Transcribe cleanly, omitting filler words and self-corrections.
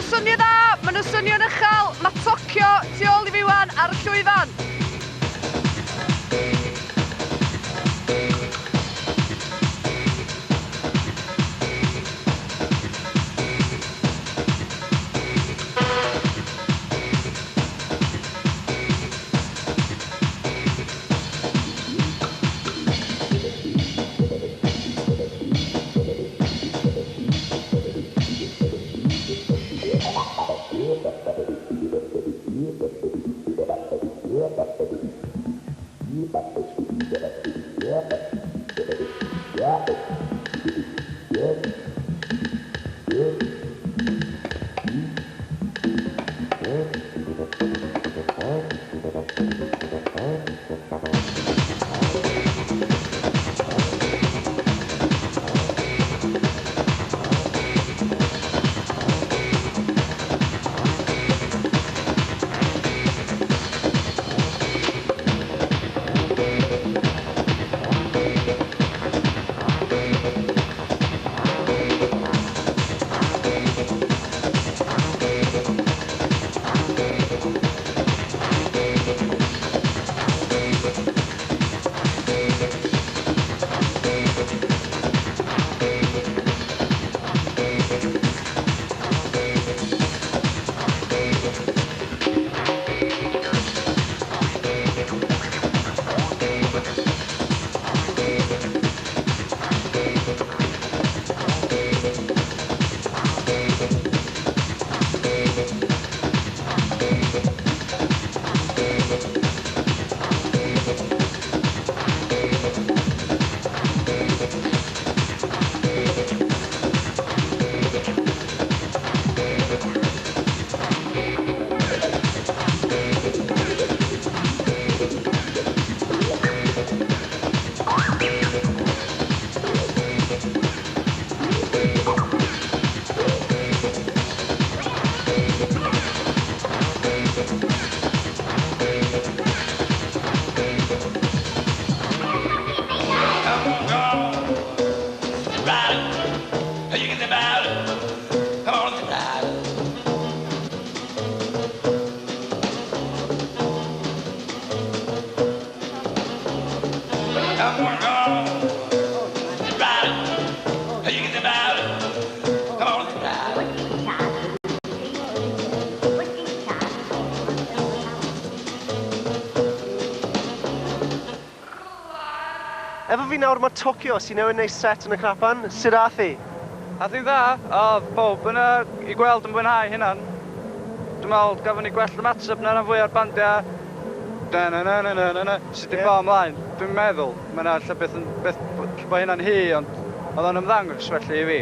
nhw swnio dda, maen nhw swnio'n uchel. Mae Tokyo tu ôl i fi wan ar y llwyfan. Efo fi nawr mae Tokyo sy'n newid neud set yn y crapan. Sut ath hi? Ath hi'n dda, oedd bob yna i gweld yn mwynhau hynna'n. Dwi'n meddwl gafon ni gwell ymateb na rhan fwy o'r bandiau. Sut di bo ymlaen. Dwi'n meddwl, mae yna lle beth bod hynna'n hi, ond oedd o'n ymddangos felly i fi.